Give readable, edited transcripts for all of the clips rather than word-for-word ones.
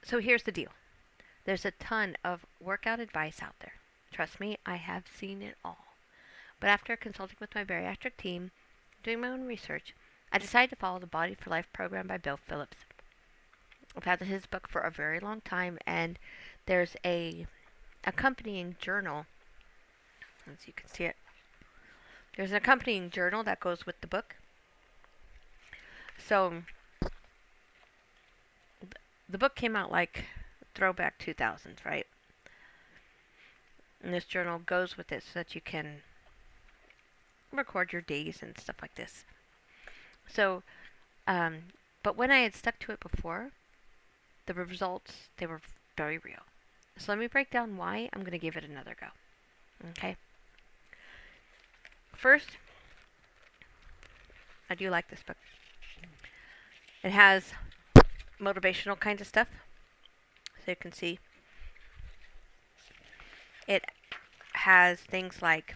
So here's the deal. There's a ton of workout advice out there. Trust me, I have seen it all. But after consulting with my bariatric team, doing my own research, I decided to follow the Body for Life program by Bill Phillips. I've had his book for a very long time, and there's a accompanying journal, as you can see it. There's an accompanying journal that goes with the book. So the book came out like throwback 2000s, right? And this journal goes with it so that you can record your days and stuff like this. So, um, but when I had stuck to it before, the results, they were very real. So let me break down why I'm going to give it another go. Okay? First, I do like this book. It has motivational kinds of stuff. So you can see it has things like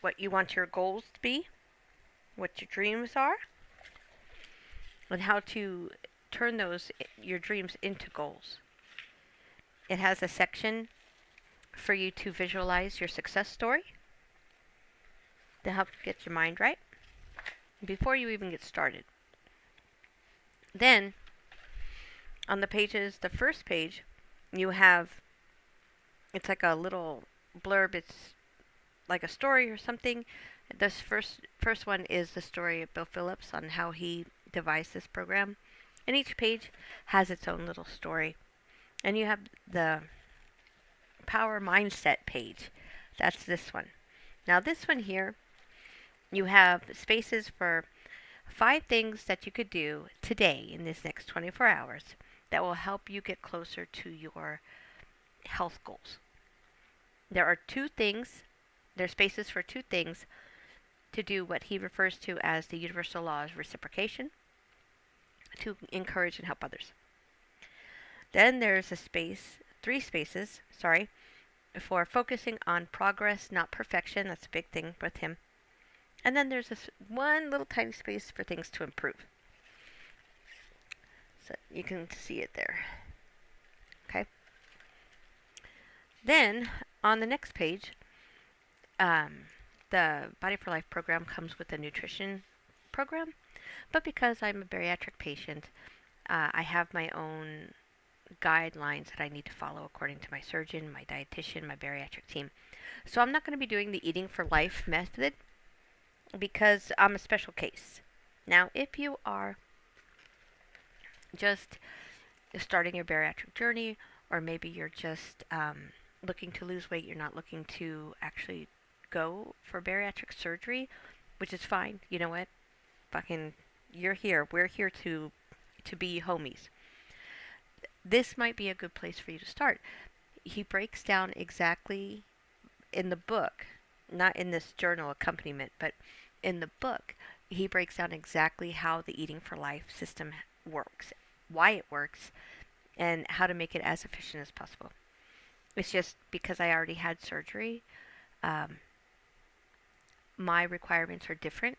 what you want your goals to be, what your dreams are, and how to turn those your dreams into goals. It has a section for you to visualize your success story to help get your mind right before you even get started. Then, on the pages, the first page, you have, it's like a little blurb. It's like a story or something. This first one is the story of Bill Phillips on how he devised this program. And each page has its own little story. And you have the power mindset page. That's this one. Now this one here, you have spaces for 5 things that you could do today in this next 24 hours that will help you get closer to your health goals. There are 2 things, there's spaces for 2 things to do what he refers to as the universal law of reciprocation, to encourage and help others. Then there's a space, 3 spaces, for focusing on progress, not perfection. That's a big thing with him. And then there's this one little tiny space for things to improve. So you can see it there. Okay. Then on the next page, the Body for Life program comes with a nutrition program. But because I'm a bariatric patient, I have my own guidelines that I need to follow according to my surgeon, my dietitian, my bariatric team. So I'm not going to be doing the Eating for Life method because I'm a special case. Now, if you are just starting your bariatric journey, or maybe you're just looking to lose weight, you're not looking to actually go for bariatric surgery, which is fine. You know what? Fucking, you're here. We're here to be homies. This might be a good place for you to start. He breaks down exactly in the book, not in this journal accompaniment, but in the book, he breaks down exactly how the Eating for Life system works, why it works, and how to make it as efficient as possible. It's just because I already had surgery, my requirements are different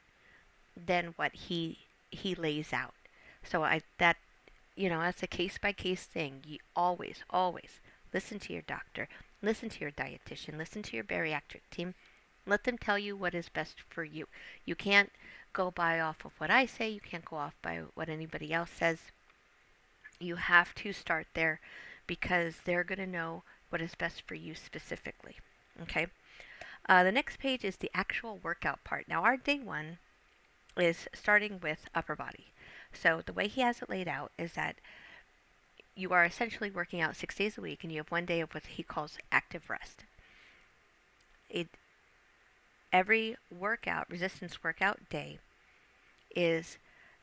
than what he lays out. So that's a case by case thing. You always listen to your doctor, listen to your dietitian, listen to your bariatric team. Let them tell you what is best for you. You can't go by off of what I say. You can't go off by what anybody else says. You have to start there because they're going to know what is best for you specifically. Okay? The next page is the actual workout part. Now, our day 1 is starting with upper body. So the way he has it laid out is that you are essentially working out 6 days a week, and you have 1 day of what he calls active rest. Every resistance workout day, is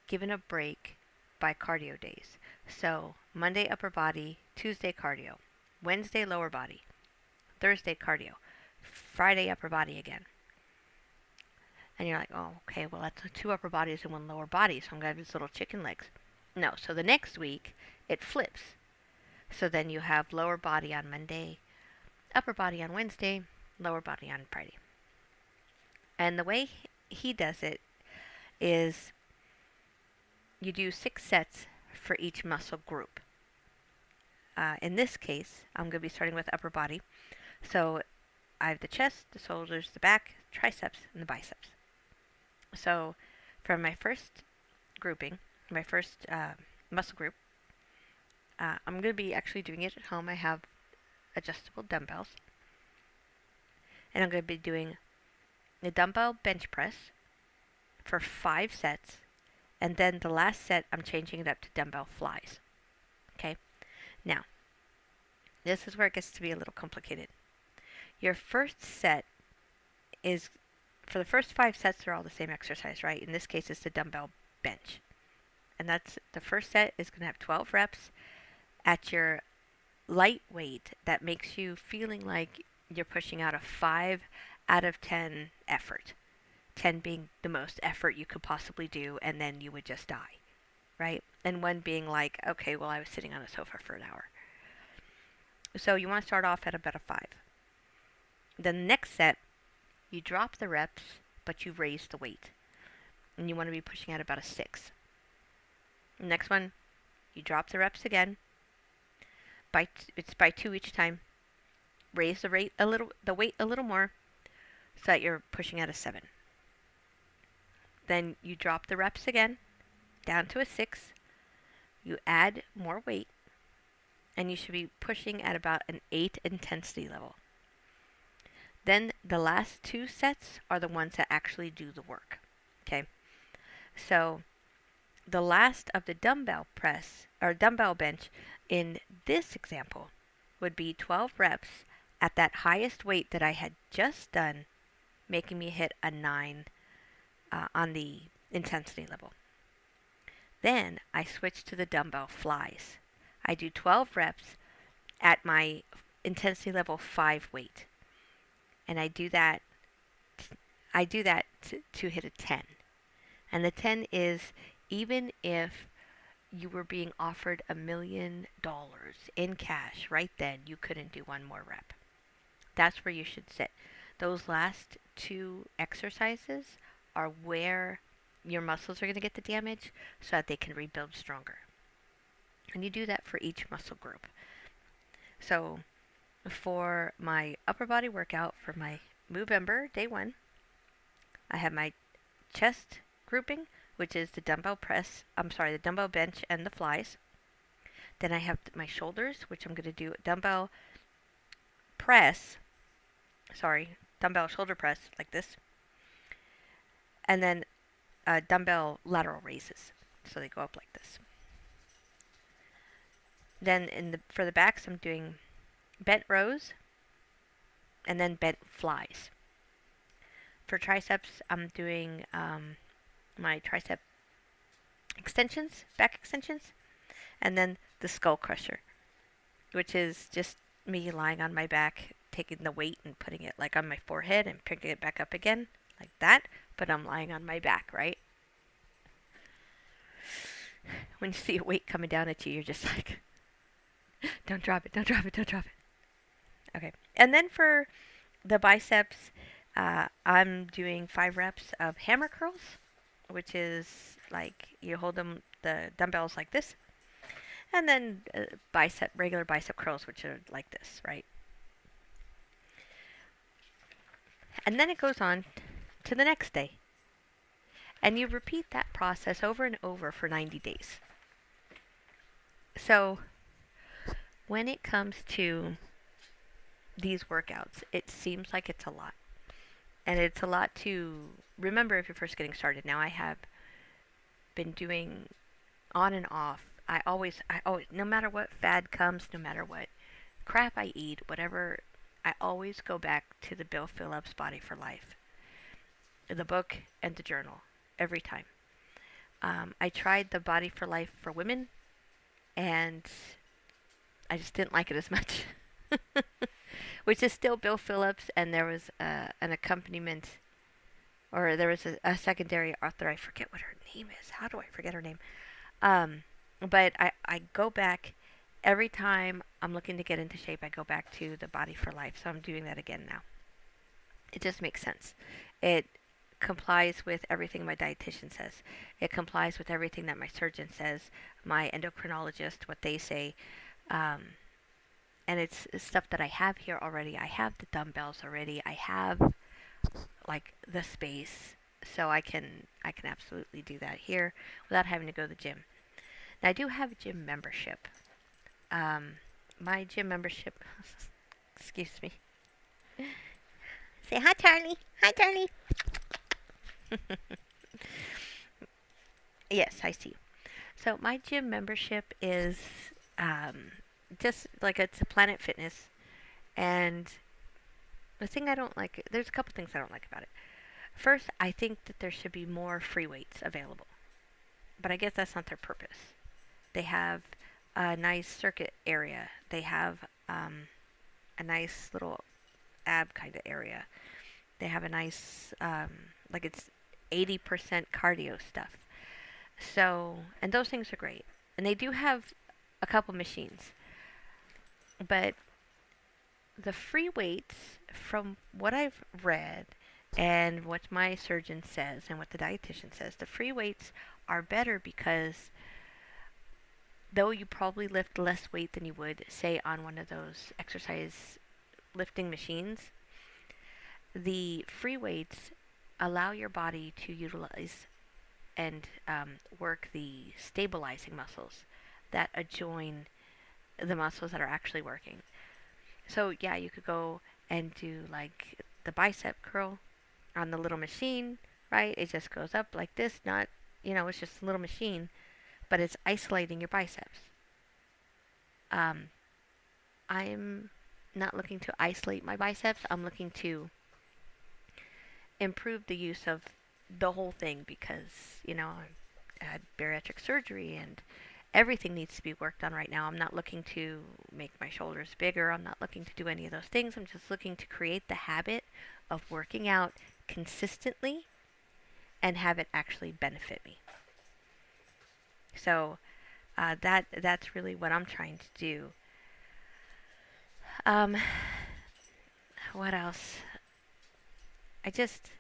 given a break by cardio days. So Monday upper body, Tuesday cardio, Wednesday lower body, Thursday cardio, Friday upper body again. And you're like, oh, okay, well, that's 2 upper bodies and 1 lower body, so I'm going to have these little chicken legs. No, so the next week, it flips. So then you have lower body on Monday, upper body on Wednesday, lower body on Friday. And the way he does it is you do 6 sets for each muscle group. In this case, I'm going to be starting with upper body. So I have the chest, the shoulders, the back, triceps, and the biceps. So for my first grouping, my first muscle group, I'm going to be actually doing it at home. I have adjustable dumbbells. And I'm going to be doing the dumbbell bench press for 5 sets. And then the last set, I'm changing it up to dumbbell flies. Okay? Now, this is where it gets to be a little complicated. Your first set is, for the first 5 sets, they're all the same exercise, right? In this case, it's the dumbbell bench. And that's, the first set is going to have 12 reps at your light weight that makes you feeling like you're pushing out a 5 out of 10 effort. 10 being the most effort you could possibly do, and then you would just die, right? And 1 being like, okay, well, I was sitting on a sofa for an hour. So you want to start off at about a 5. The next set, you drop the reps, but you raise the weight. And you want to be pushing at about a 6. The next one, you drop the reps again. It's by 2 each time. Raise the weight a little more, so that you're pushing at a 7. Then you drop the reps again, down to a 6. You add more weight, and you should be pushing at about an 8 intensity level. Then the last 2 sets are the ones that actually do the work. Okay? So the last of the dumbbell press, or dumbbell bench, in this example would be 12 reps at that highest weight that I had just done, making me hit a 9 on the intensity level. Then I switch to the dumbbell flies. I do 12 reps at my intensity level 5 weight. And I do that to hit a 10. And the 10 is, even if you were being offered $1 million in cash right then, you couldn't do 1 more rep. That's where you should sit. Those last 2 exercises are where your muscles are going to get the damage so that they can rebuild stronger. And you do that for each muscle group. So for my upper body workout, for my Move-ember day 1, I have my chest grouping, which is the dumbbell bench and the flies. Then I have my shoulders, which I'm going to do dumbbell shoulder press like this. And then dumbbell lateral raises, so they go up like this. Then for the backs, I'm doing bent rows and then bent flies. For triceps, I'm doing my tricep extensions, back extensions, and then the skull crusher, which is just me lying on my back, taking the weight and putting it like on my forehead and picking it back up again, like that, but I'm lying on my back, right? When you see a weight coming down at you, you're just like, don't drop it, don't drop it, don't drop it. Okay. And then for the biceps, I'm doing 5 reps of hammer curls, which is like you hold the dumbbells like this, and then regular bicep curls, which are like this, right? And then it goes on to the next day. And you repeat that process over and over for 90 days. So when it comes to these workouts, it seems like it's a lot. And it's a lot to remember if you're first getting started. Now I have been doing on and off. I always, no matter what fad comes, no matter what crap I eat, whatever, I always go back to the Bill Phillips Body for Life, the book and the journal, every time. I tried the Body for Life for women, and I just didn't like it as much. Which is still Bill Phillips, and there was an accompaniment, or there was a secondary author. I forget what her name is. How do I forget her name? But I go back every time I'm looking to get into shape. I go back to the Body for Life, so I'm doing that again now. It just makes sense. It complies with everything my dietitian says. It complies with everything that my surgeon says, my endocrinologist, what they say. Um, and it's stuff that I have here already. I have the dumbbells already. I have like the space, so I can absolutely do that here without having to go to the gym. Now I do have a gym membership. Um, my gym membership. Excuse me. Say hi, Charlie. Hi, Charlie. Yes, I see. So my gym membership is um, just like it's a Planet Fitness, and the thing I don't like, there's a couple things I don't like about it. First, I think that there should be more free weights available, but I guess that's not their purpose. They have a nice circuit area. They have a nice little ab kind of area. They have a nice, like it's 80% cardio stuff. So, and those things are great. And they do have a couple machines. But the free weights, from what I've read and what my surgeon says and what the dietitian says, the free weights are better because though you probably lift less weight than you would, say, on one of those exercise lifting machines, the free weights allow your body to utilize and work the stabilizing muscles that adjoin the muscles that are actually working. So yeah, you could go and do like the bicep curl on the little machine, right? It just goes up like this, not, it's just a little machine, but it's isolating your biceps. Um, I'm not looking to isolate my biceps. I'm looking to improve the use of the whole thing because, I had bariatric surgery and everything needs to be worked on right now. I'm not looking to make my shoulders bigger. I'm not looking to do any of those things. I'm just looking to create the habit of working out consistently and have it actually benefit me. So that's really what I'm trying to do. Um, what else? I just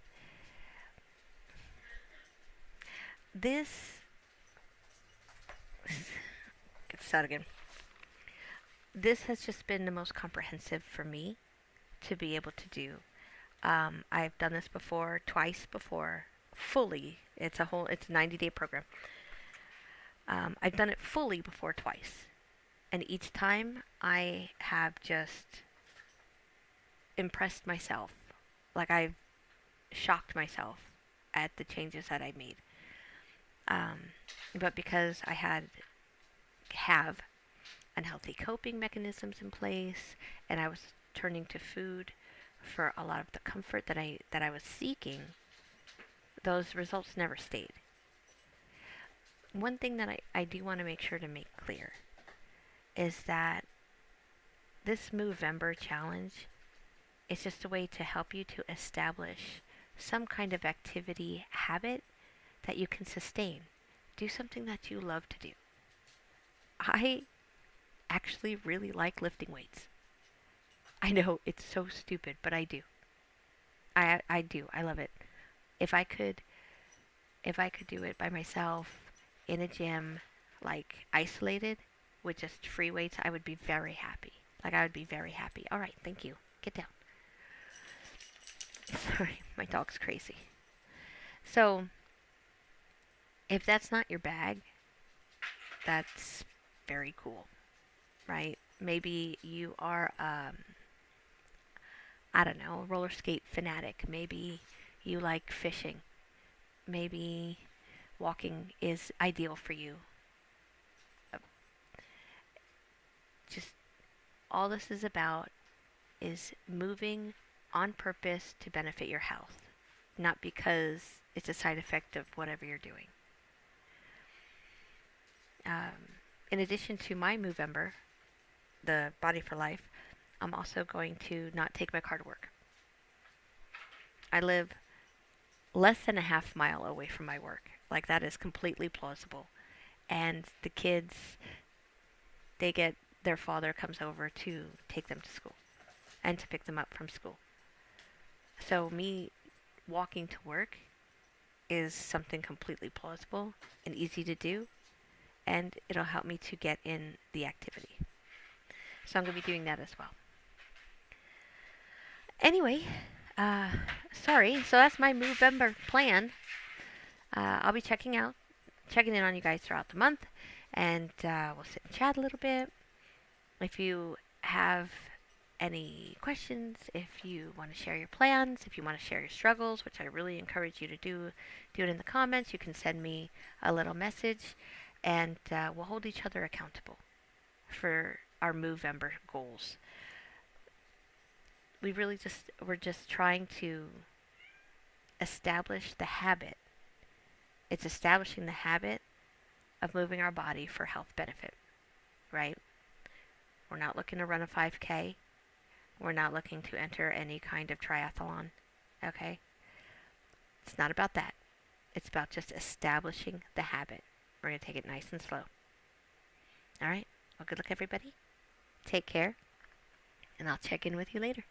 this. Get this out again. This has just been the most comprehensive for me to be able to do. I've done this before, twice before, fully. It's a 90-day program. I've done it fully before twice. And each time I have just impressed myself. Like I've shocked myself at the changes that I made. Um, but because have unhealthy coping mechanisms in place, and I was turning to food for a lot of the comfort that I was seeking, those results never stayed. One thing that I do want to make sure to make clear is that this Move-ember challenge is just a way to help you to establish some kind of activity habit that you can sustain. Do something that you love to do. I actually really like lifting weights. I know it's so stupid, but I do. I do. I love it. If I could if I could do it by myself in a gym, like isolated with just free weights, I would be very happy. Like I would be very happy. All right, thank you. Get down. Sorry, my dog's crazy. So, if that's not your bag, that's very cool, right? Maybe you are I don't know, a roller skate fanatic. Maybe you like fishing. Maybe walking is ideal for you. Uh, Just all this is about is moving on purpose to benefit your health, not because it's a side effect of whatever you're doing. In addition to my Move-ember, the Body for Life, I'm also going to not take my car to work. I live less than a half mile away from my work. Like that is completely plausible. And the kids, their father comes over to take them to school and to pick them up from school. So me walking to work is something completely plausible and easy to do, and it'll help me to get in the activity. So I'm going to be doing that as well. Anyway, uh, sorry. So that's my Move-ember plan. I'll be checking in on you guys throughout the month, and we'll sit and chat a little bit. If you have any questions, if you want to share your plans, if you want to share your struggles, which I really encourage you to do it in the comments. You can send me a little message, and we'll hold each other accountable for our Move-ember goals. We're just trying to establish the habit. It's establishing the habit of moving our body for health benefit, right? We're not looking to run a 5K. We're not looking to enter any kind of triathlon, okay? It's not about that. It's about just establishing the habit. We're going to take it nice and slow. All right? Well, good luck, everybody. Take care, and I'll check in with you later.